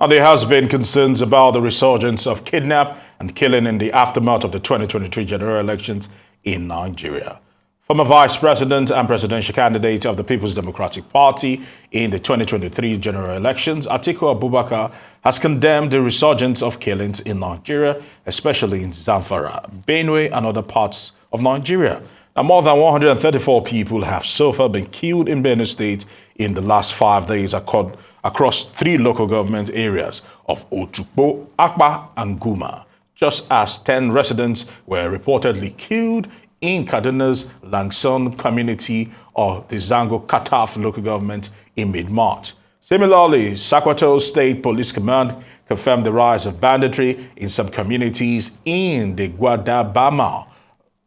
And there has been concerns about the resurgence of kidnap and killing in the aftermath of the 2023 general elections in Nigeria. Former Vice President and presidential candidate of the People's Democratic Party in the 2023 general elections, Atiku Abubakar, has condemned the resurgence of killings in Nigeria, especially in Zamfara, Benue, and other parts of Nigeria. Now, more than 134 people have so far been killed in Benue State in the last 5 days across 3 local government areas of Otukpo, Akpa, and Guma, just as 10 residents were reportedly killed in Kaduna Langson community of the Zango Kataf local government in mid-March. Similarly, Sokoto State Police Command confirmed the rise of banditry in some communities in the Guadabama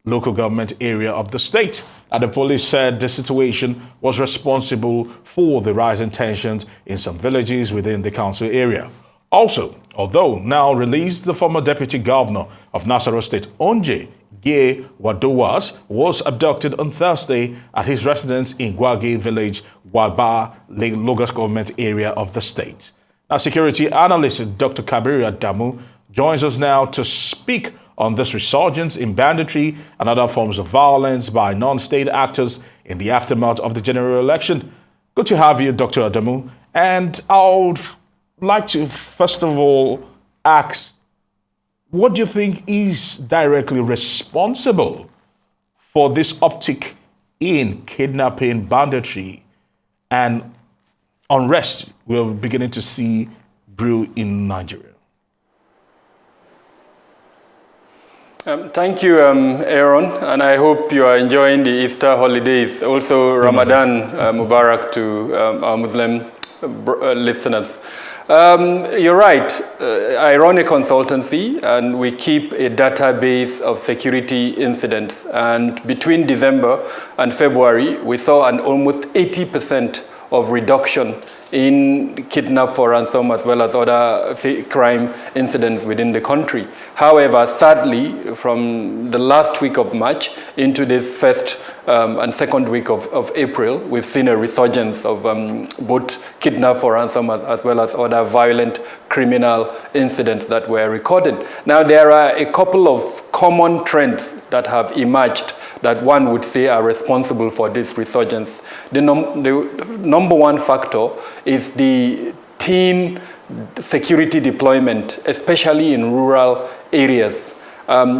local government area of the state. And the police said the situation was responsible for the rising tensions in some villages within the council area. Also, although now released, the former deputy governor of Nasarawa State, Onje Gye Wadowas, was abducted on Thursday at his residence in Gwage village, Wagba, Lagos government area of the state. Now, security analyst Dr. Kabiru Adamu joins us now to speak on this resurgence in banditry and other forms of violence by non-state actors in the aftermath of the general election. Good to have you, Dr. Adamu. And I would like to, first of all, ask, what do you think is directly responsible for this uptick in kidnapping, banditry, and unrest we're beginning to see brew in Nigeria? Thank you, Aaron, and I hope you are enjoying the Easter holidays. Also, Ramadan Mubarak to our Muslim listeners. You're right. I run a consultancy, and we keep a database of security incidents. And between December and February, we saw an almost 80% of reduction in kidnap for ransom as well as other crime incidents within the country. However, sadly, from the last week of March into this first and second week of April, we've seen a resurgence of both kidnap for ransom as well as other violent criminal incidents that were recorded. Now, there are a couple of common trends that have emerged that one would say are responsible for this resurgence. The number one factor is the teen security deployment, especially in rural areas.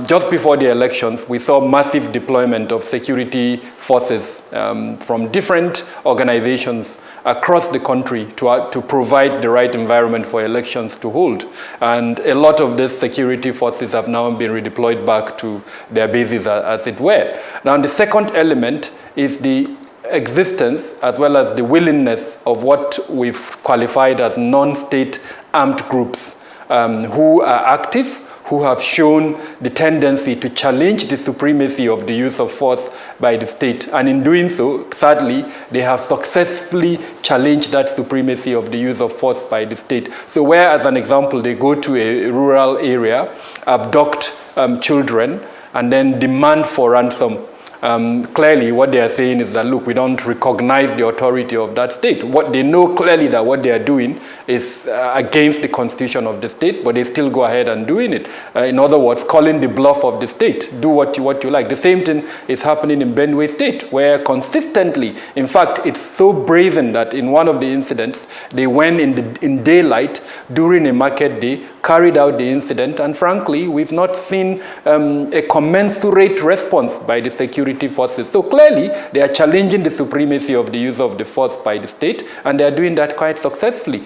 Just before the elections, we saw massive deployment of security forces from different organizations across the country to provide the right environment for elections to hold. And a lot of these security forces have now been redeployed back to their bases, as it were. Now, the second element is the existence as well as the willingness of what we've qualified as non-state armed groups who are active, who have shown the tendency to challenge the supremacy of the use of force by the state. And in doing so, sadly, they have successfully challenged that supremacy of the use of force by the state. So where, as an example, they go to a rural area, abduct children, and then demand for ransom. Clearly, what they are saying is that, look, we don't recognize the authority of that state. What they know clearly that what they are doing is against the constitution of the state, but they still go ahead and doing it. In other words, calling the bluff of the state. Do what you like. The same thing is happening in Benue State, where consistently, in fact, it's so brazen that in one of the incidents, they went in daylight during a market day, carried out the incident, and frankly, we've not seen a commensurate response by the security forces. So clearly, they are challenging the supremacy of the use of the force by the state, and they are doing that quite successfully.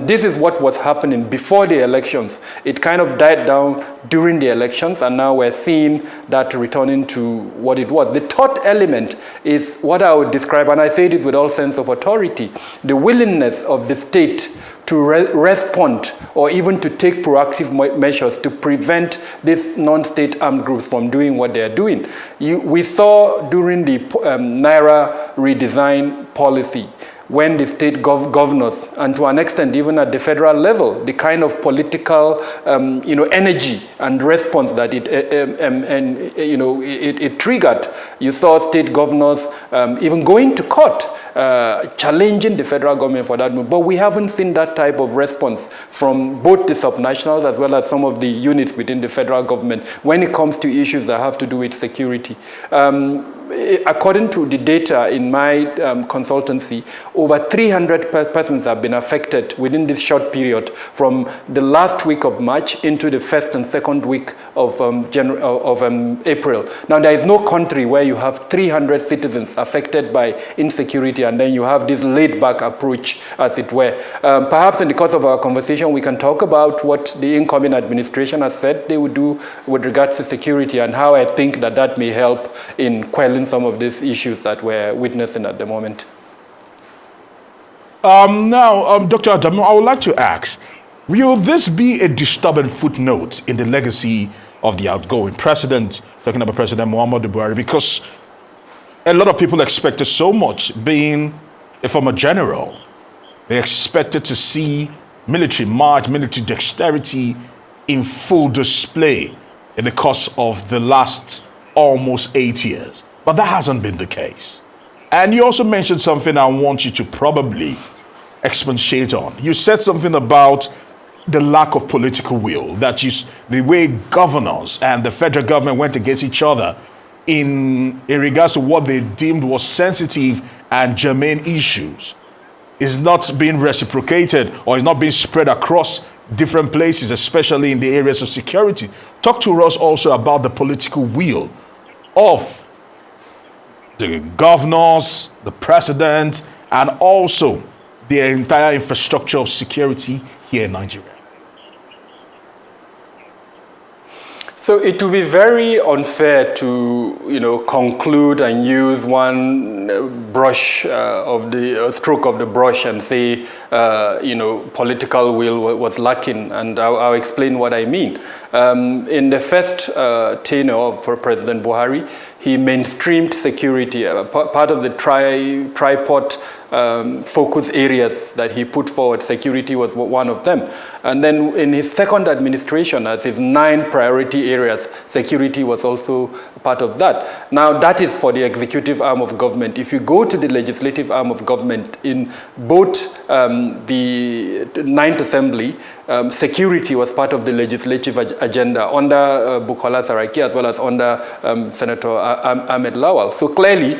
This is what was happening before the elections. It kind of died down during the elections, and now we're seeing that returning to what it was. The third element is what I would describe, and I say this with all sense of authority, the willingness of the state to respond or even to take proactive measures to prevent these non-state armed groups from doing what they are doing. We saw during the Naira redesign policy, when the state governors, and to an extent even at the federal level, the kind of political energy and response that it triggered. You saw state governors even going to court challenging the federal government for that move. But we haven't seen that type of response from both the subnationals as well as some of the units within the federal government when it comes to issues that have to do with security. According to the data in my consultancy, over 300 persons have been affected within this short period from the last week of March into the first and second week of April. Now, there is no country where you have 300 citizens affected by insecurity and then you have this laid-back approach, as it were. Perhaps in the course of our conversation, we can talk about what the incoming administration has said they would do with regards to security and how I think that that may help in quelling some of these issues that we're witnessing at the moment. Now, Dr. Adamu, I would like to ask, will this be a disturbing footnote in the legacy of the outgoing president, talking about President Muhammadu Buhari? Because a lot of people expected so much, being a former general. They expected to see military might, military dexterity in full display in the course of the last almost 8 years. But that hasn't been the case. And you also mentioned something I want you to probably expatiate on. You said something about the lack of political will, that the way governors and the federal government went against each other in regards to what they deemed was sensitive and germane issues is not being reciprocated or is not being spread across different places, especially in the areas of security. Talk to us also about the political will of the governors, the president, and also the entire infrastructure of security here in Nigeria. So it would be very unfair to, conclude and use one brush of the stroke of the brush and say, political will was lacking, and I'll explain what I mean. In the first tenure for President Buhari, he mainstreamed security. Part of the tripod focus areas that he put forward, security was one of them. And then in his second administration, as his 9 priority areas, security was also part of that. Now, that is for the executive arm of government. If you go to the legislative arm of government, in both the 9th Assembly, security was part of the legislative agenda under Bukola Saraki as well as under Senator Ahmed Lawal. So clearly,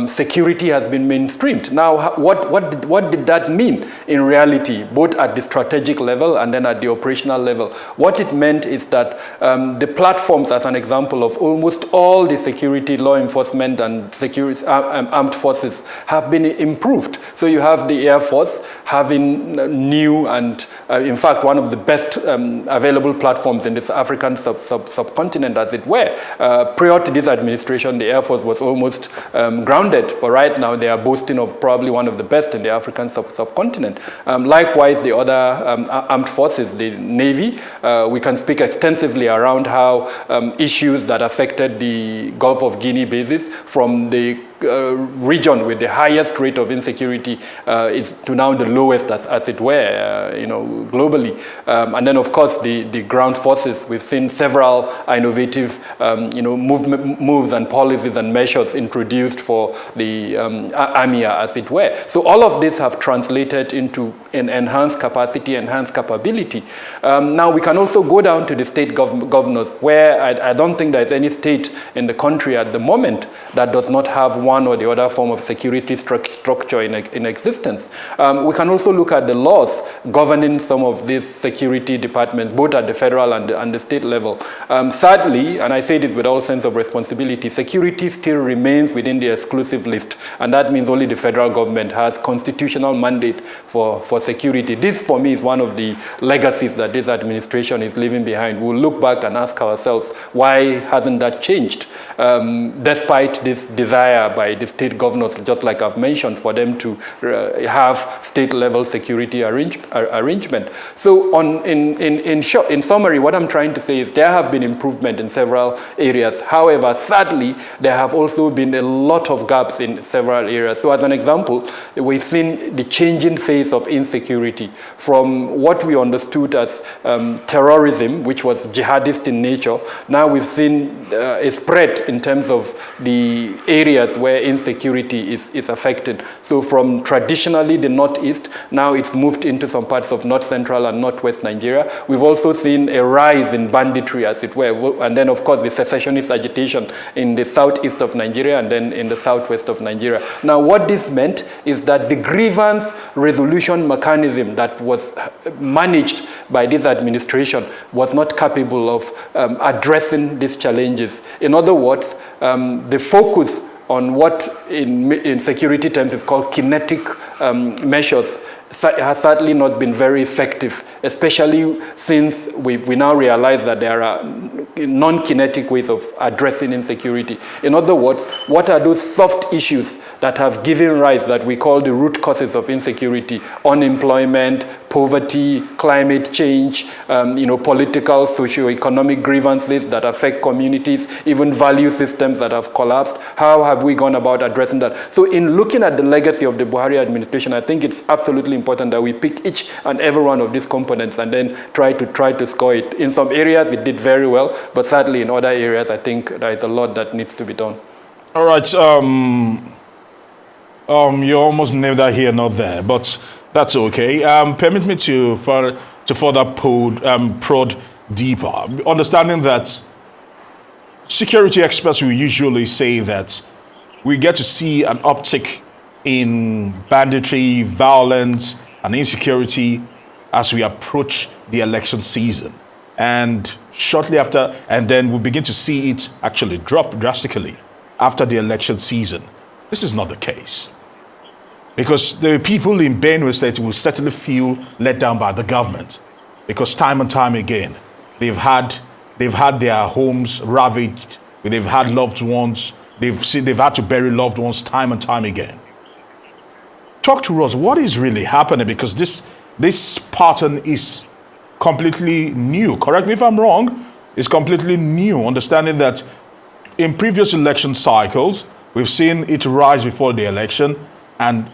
security has been mainstreamed. Now, what did that mean in reality, both at the strategic level and then at the operational level? What it meant is that the platforms, as an example of almost all the security, law enforcement and security, armed forces have been improved. So you have the Air Force having new and, in fact, one of the best available platforms in this African subcontinent, as it were. Prior to this administration, the Air Force was almost grounded, but right now they are boasting of probably one of the best in the African subcontinent. Likewise, the other armed forces, the Navy, we can speak extensively around how issues that affected the Gulf of Guinea basis from the region with the highest rate of insecurity is to now the lowest, as it were, globally. And then, of course, the ground forces. We've seen several innovative, moves and policies and measures introduced for the army, as it were. So all of this have translated into an enhanced capacity, enhanced capability. Now, we can also go down to the state governors, where I don't think there's any state in the country at the moment that does not have one or the other form of security structure in existence. We can also look at the laws governing some of these security departments, both at the federal and the state level. Sadly, and I say this with all sense of responsibility, security still remains within the exclusive list, and that means only the federal government has constitutional mandate for security. This, for me, is one of the legacies that this administration is leaving behind. We'll look back and ask ourselves, why hasn't that changed? Despite this desire by the state governors, just like I've mentioned, for them to have state-level security arrangement. So in summary, what I'm trying to say is there have been improvement in several areas. However, sadly, there have also been a lot of gaps in several areas. So as an example, we've seen the changing face of insecurity from what we understood as terrorism, which was jihadist in nature. Now we've seen a spread in terms of the areas where where insecurity is affected. So from traditionally the northeast, now it's moved into some parts of north central and northwest Nigeria. We've also seen a rise in banditry, as it were, and then of course the secessionist agitation in the southeast of Nigeria and then in the southwest of Nigeria. Now what this meant is that the grievance resolution mechanism that was managed by this administration was not capable of addressing these challenges. In other words, the focus on what in security terms is called kinetic measures has certainly not been very effective, especially since we now realize that there are non-kinetic ways of addressing insecurity. In other words, what are those soft issues that have given rise that we call the root causes of insecurity? Unemployment, poverty, climate change, political, socio-economic grievances that affect communities, even value systems that have collapsed. How have we gone about addressing that? So in looking at the legacy of the Buhari administration, I think it's absolutely important that we pick each and every one of these components and then try to score it. In some areas, it did very well, but sadly in other areas, I think there is a lot that needs to be done. All right. You almost neither here nor there, but that's okay. Permit me to further prod deeper, understanding that security experts will usually say that we get to see an uptick in banditry, violence, and insecurity as we approach the election season. And shortly after, and then we begin to see it actually drop drastically after the election season. This is not the case. Because the people in Benue State will certainly feel let down by the government. Because time and time again, they've had their homes ravaged, they've had loved ones, they've had to bury loved ones time and time again. Talk to us, what is really happening? Because this pattern is completely new. Correct me if I'm wrong. It's completely new, understanding that in previous election cycles, we've seen it rise before the election and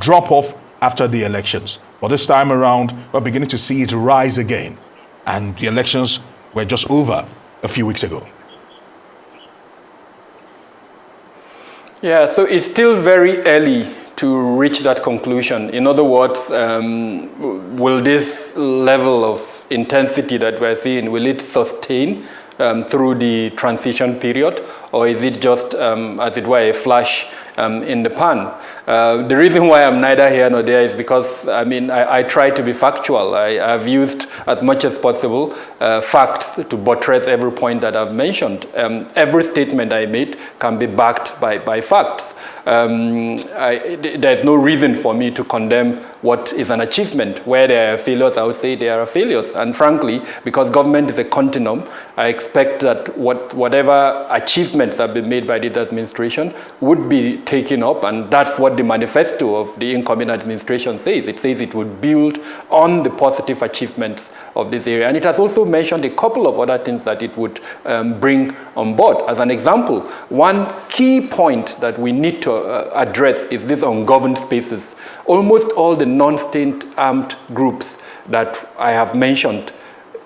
drop off after the elections. But this time around, we're beginning to see it rise again. And the elections were just over a few weeks ago. Yeah, so it's still very early to reach that conclusion. In other words, will this level of intensity that we're seeing, will it sustain through the transition period, or is it just, as it were, a flash in the pan? The reason why I'm neither here nor there is because, I try to be factual. I've used as much as possible facts to buttress every point that I've mentioned. Every statement I made can be backed by facts. There's no reason for me to condemn what is an achievement. Where there are failures, I would say there are failures. And frankly, because government is a continuum, I expect that whatever achievements have been made by this administration would be taken up, and that's what the manifesto of the incoming administration says. It says it would build on the positive achievements of this area. And it has also mentioned a couple of other things that it would bring on board. As an example, one key point that we need to address is this ungoverned spaces. Almost all the non-state armed groups that I have mentioned,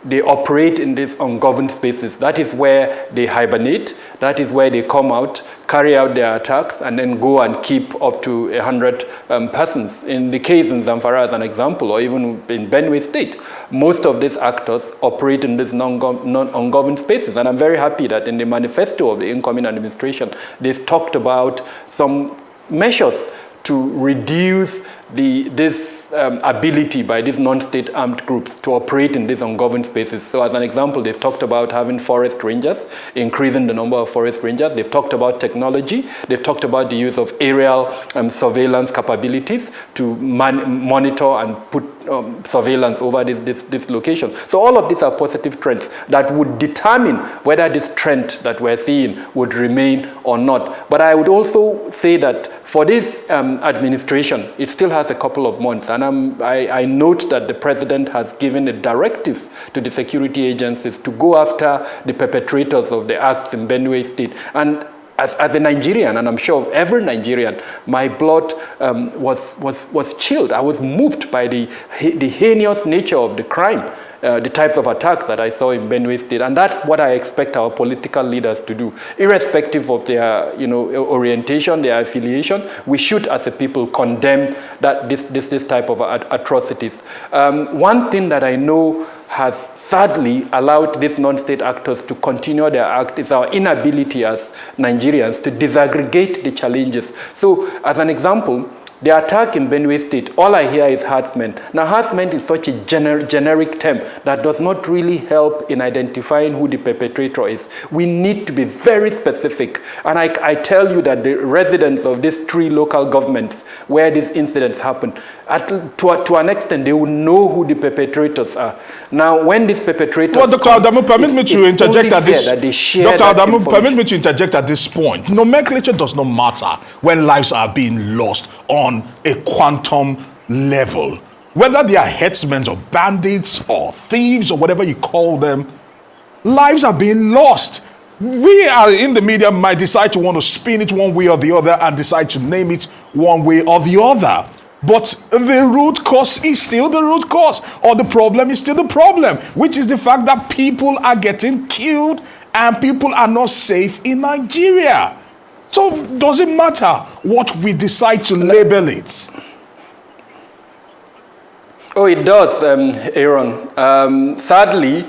they operate in these ungoverned spaces. That is where they hibernate. That is where they come out, carry out their attacks, and then go and keep up to 100 persons. In the case in Zamfara, as an example, or even in Benue State, most of these actors operate in these non-ungoverned spaces. And I'm very happy that in the manifesto of the incoming administration, they've talked about some measures to reduce this ability by these non-state armed groups to operate in these ungoverned spaces. So as an example, they've talked about having forest rangers, increasing the number of forest rangers. They've talked about technology. They've talked about the use of aerial surveillance capabilities to monitor and put surveillance over this location. So all of these are positive trends that would determine whether this trend that we're seeing would remain or not. But I would also say that for this administration, it still has a couple of months. And I note that the president has given a directive to the security agencies to go after the perpetrators of the acts in Benue State. And as a Nigerian, and I'm sure of every Nigerian, my blood was chilled. I was moved by the heinous nature of the crime, the types of attacks that I saw in Benue State. And that's what I expect our political leaders to do. Irrespective of their orientation, their affiliation, we should as a people condemn this type of atrocities. One thing that I know has sadly allowed these non-state actors to continue their act is our inability as Nigerians to disaggregate the challenges. So, as an example, the attack in Benue State, all I hear is harassment. Now, harassment is such a generic term that does not really help in identifying who the perpetrator is. We need to be very specific. And I tell you that the residents of these 3 local governments where these incidents happen, to an extent, they will know who the perpetrators are. Now, when these perpetrators... Well, Dr. Adamu, permit me to interject at this... Dr. Adamu, permit me to interject at this point. Nomenclature does not matter when lives are being lost on a quantum level. Whether they are headsmen or bandits or thieves or whatever you call them, lives are being lost. We are in the media might decide to want to spin it one way or the other and decide to name it one way or the other. But the root cause is still the root cause, or the problem is still the problem, which is the fact that people are getting killed and people are not safe in Nigeria. So does it matter what we decide to label it? Oh, it does, Aaron. Sadly,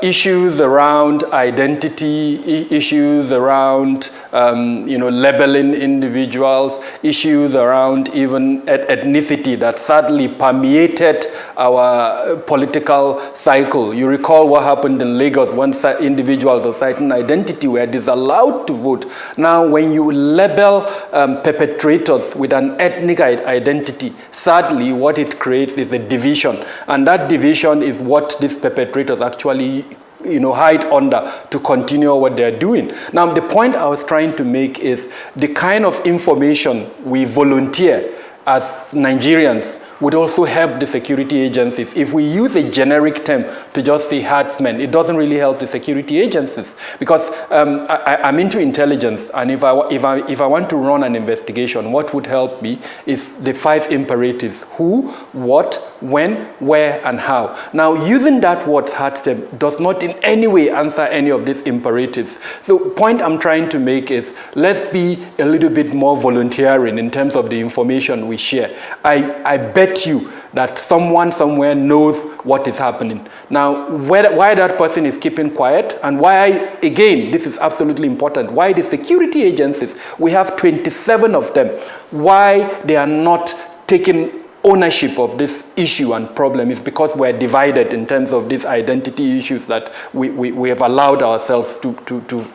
issues around identity, issues around labeling individuals, issues around even ethnicity that sadly permeated our political cycle. You recall what happened in Lagos when individuals of certain identity were disallowed to vote. Now, when you label perpetrators with an ethnic identity, sadly, what it creates is a division. And that division is what these perpetrators actually hide under to continue what they're doing. Now, the point I was trying to make is the kind of information we volunteer as Nigerians would also help the security agencies. If we use a generic term to just say herdsmen, it doesn't really help the security agencies, because I'm into intelligence, and if I want to run an investigation, what would help me is the 5 imperatives: who, what, when, where, and how. Now, using that word herdsmen does not in any way answer any of these imperatives. So, point I'm trying to make is, let's be a little bit more volunteering in terms of the information we share. I bet you that someone somewhere knows what is happening. Now, why that person is keeping quiet, and why, again, this is absolutely important, why the security agencies, we have 27 of them, why they are not taking ownership of this issue and problem is because we're divided in terms of these identity issues that we have allowed ourselves to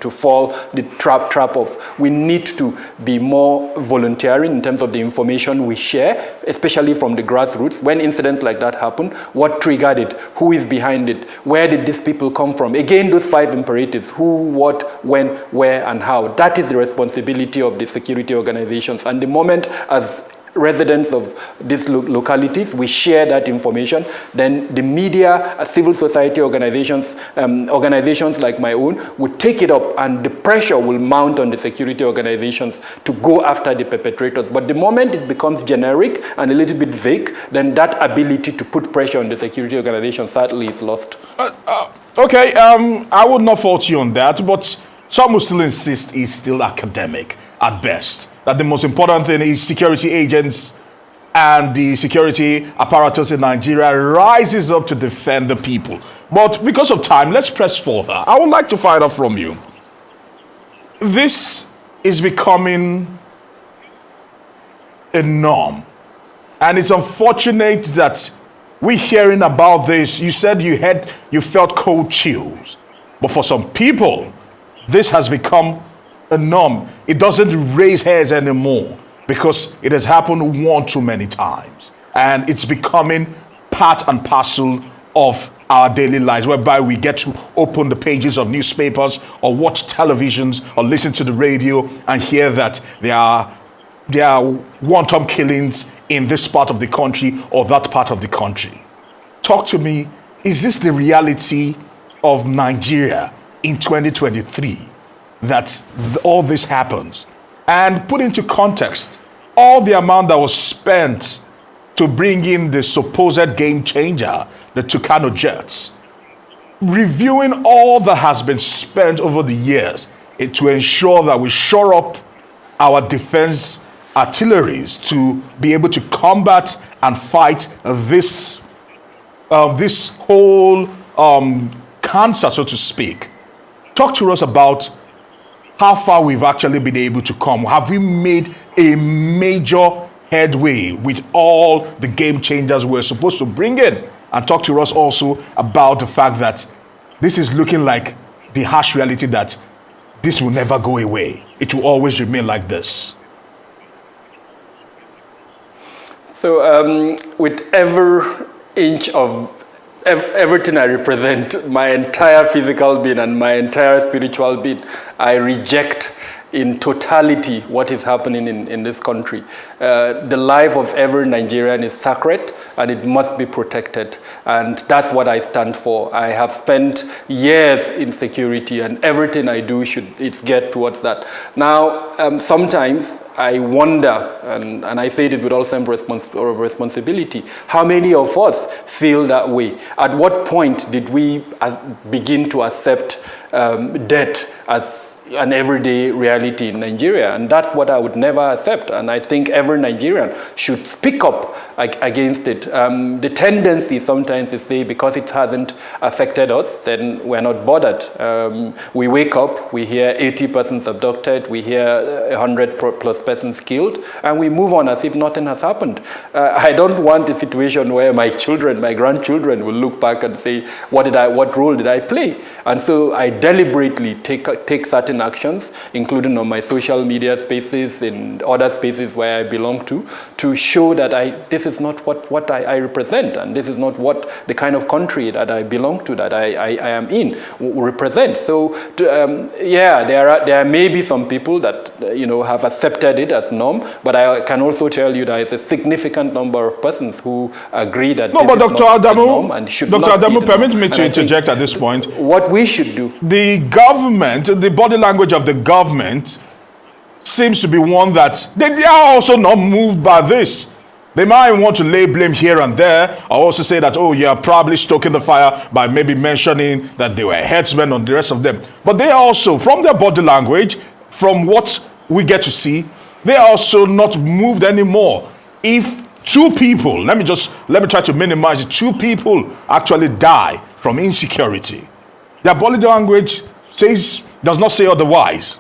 fall the trap of. We need to be more volunteering in terms of the information we share, especially from the grassroots. When incidents like that happen, what triggered it? Who is behind it? Where did these people come from? Again, those 5 imperatives: who, what, when, where, and how. That is the responsibility of the security organizations. And the moment as residents of these localities, we share that information, then the media, civil society organizations, organizations like my own, would take it up, and the pressure will mount on the security organizations to go after the perpetrators. But the moment it becomes generic and a little bit vague, then that ability to put pressure on the security organization sadly is lost. Okay, I would not fault you on that, but some will still insist it's still academic at best. That the most important thing is security agents and the security apparatus in Nigeria rises up to defend the people. But because of time, let's press further. I would like to find out from you. This is becoming a norm. And it's unfortunate that we're hearing about this. You said you felt cold chills. But for some people, this has become a norm. It doesn't raise hairs anymore because it has happened one too many times. And it's becoming part and parcel of our daily lives, whereby we get to open the pages of newspapers or watch televisions or listen to the radio and hear that there are wanton killings in this part of the country or that part of the country. Talk to me, is this the reality of Nigeria in 2023? that all this happens. And put into context, all the amount that was spent to bring in the supposed game changer, the Tucano jets, reviewing all that has been spent over the years to ensure that we shore up our defense artilleries to be able to combat and fight this whole cancer, so to speak. Talk to us about how far we've actually been able to come. Have we made a major headway with all the game changers we're supposed to bring in? And talk to us also about the fact that this is looking like the harsh reality that this will never go away. It will always remain like this. So with every inch of everything I represent, my entire physical being and my entire spiritual being, I reject in totality what is happening in this country. The life of every Nigerian is sacred and it must be protected. And that's what I stand for. I have spent years in security and everything I do it's get towards that. Now, sometimes I wonder, and I say this with all sense of responsibility, how many of us feel that way? At what point did we begin to accept death as an everyday reality in Nigeria? And that's what I would never accept. And I think every Nigerian should speak up against it. The tendency sometimes is say because it hasn't affected us, then we're not bothered. We wake up, we hear 80 persons abducted, we hear 100 plus persons killed, and we move on as if nothing has happened. I don't want a situation where my children, my grandchildren will look back and say, what role did I play? And so I deliberately take certain actions, including on my social media spaces, in other spaces where I belong to show that this is not what I represent, and this is not what the kind of country that I belong to, that I am in, represent. So, yeah, there may be some people that have accepted it as norm, but I can also tell you there is a significant number of persons who agree that this but is Dr. not Adamu, the norm and should Dr. not Adamu, be the permit norm. me to interject at this point. What we should do. The government, the body language of the government seems to be one that they are also not moved by this. They might want to lay blame here and there, or also say that, oh, you are probably stoking the fire by maybe mentioning that they were headsmen on the rest of them. But they also, from their body language, from what we get to see, they are also not moved anymore. If two people, let me try to minimize it, two people actually die from insecurity, their body language does not say otherwise.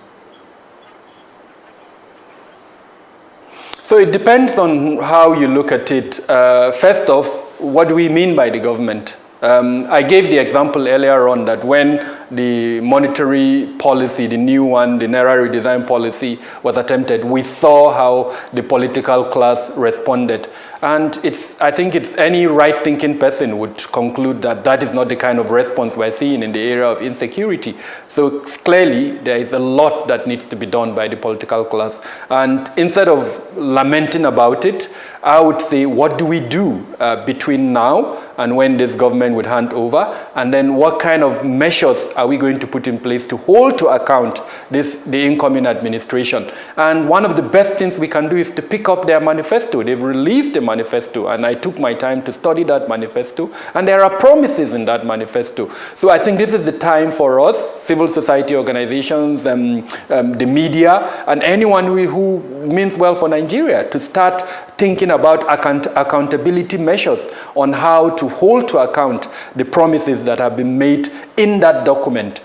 So it depends on how you look at it. First off, what do we mean by the government? I gave the example earlier on that when the monetary policy, the new one, the Naira redesign policy was attempted, we saw how the political class responded. And I think any right-thinking person would conclude that that is not the kind of response we're seeing in the area of insecurity. So clearly, there is a lot that needs to be done by the political class. And instead of lamenting about it, I would say, what do we do between now and when this government would hand over? And then what kind of measures are we going to put in place to hold to account the incoming administration? And one of the best things we can do is to pick up their manifesto. They've released a manifesto, and I took my time to study that manifesto, and there are promises in that manifesto. So I think this is the time for us, civil society organizations, the media, and anyone who means well for Nigeria to start thinking about accountability measures on how to hold to account the promises that have been made in that document.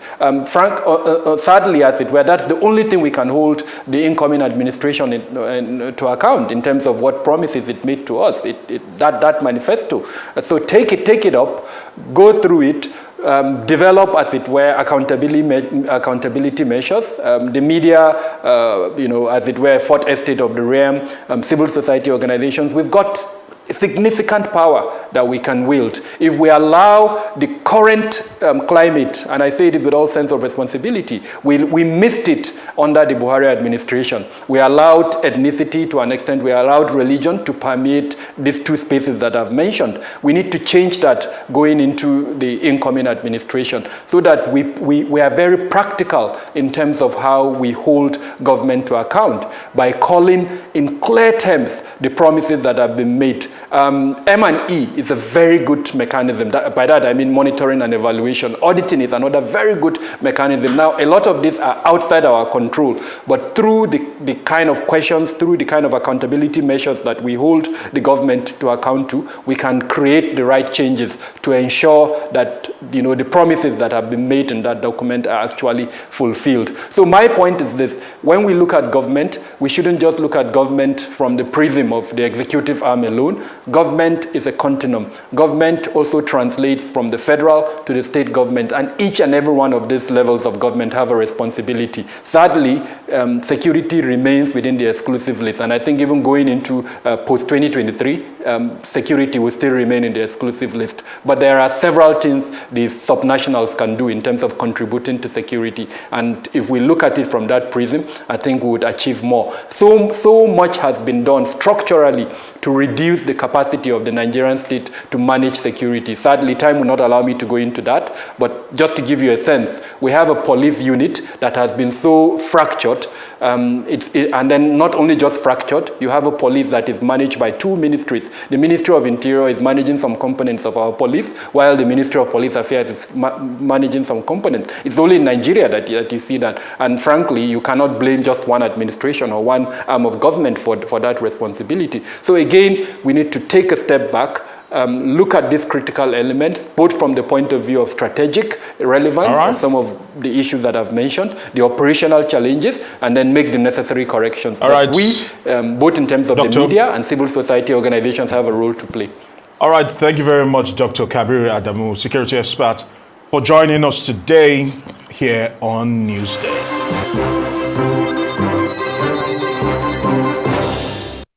Sadly, as it were, that's the only thing we can hold the incoming administration to account in terms of what promises it made to us, that manifesto. So take it up, go through it, develop, as it were, accountability measures. The media, as it were, fourth estate of the realm, civil society organizations. We've got significant power that we can wield. If we allow the current climate, and I say it with all sense of responsibility, we missed it under the Buhari administration. We allowed ethnicity to an extent, we allowed religion to permeate these two spaces that I've mentioned. We need to change that going into the incoming administration so that we are very practical in terms of how we hold government to account by calling in clear terms the promises that have been made. M&E is a very good mechanism. By that I mean monitoring and evaluation. Auditing is another very good mechanism. Now, a lot of these are outside our control, but through the kind of questions, through the kind of accountability measures that we hold the government to account to, we can create the right changes to ensure that the promises that have been made in that document are actually fulfilled. So my point is this: when we look at government, we shouldn't just look at government from the prism of the executive arm alone. Government is a continuum. Government also translates from the federal to the state government, and each and every one of these levels of government have a responsibility. Sadly, security remains within the exclusive list, and I think even going into post-2023, security will still remain in the exclusive list. But there are several things the subnationals can do in terms of contributing to security, and if we look at it from that prism, I think we would achieve more. So much has been done structurally to reduce the capacity of the Nigerian state to manage security. Sadly, time will not allow me to go into that, but just to give you a sense, we have a police unit that has been so fractured, and then not only just fractured, you have a police that is managed by two ministries. The Ministry of Interior is managing some components of our police, while the Ministry of Police Affairs is managing some components. It's only in Nigeria that you see that, and frankly, you cannot blame just one administration or one arm of government for that responsibility. So again, we need to take a step back, look at these critical elements, both from the point of view of strategic relevance of some of the issues that I've mentioned, the operational challenges, and then make the necessary corrections. We, both in terms of the media and civil society organizations, have a role to play. All right, thank you very much, Dr. Kabiru Adamu, security expert, for joining us today here on Newsday.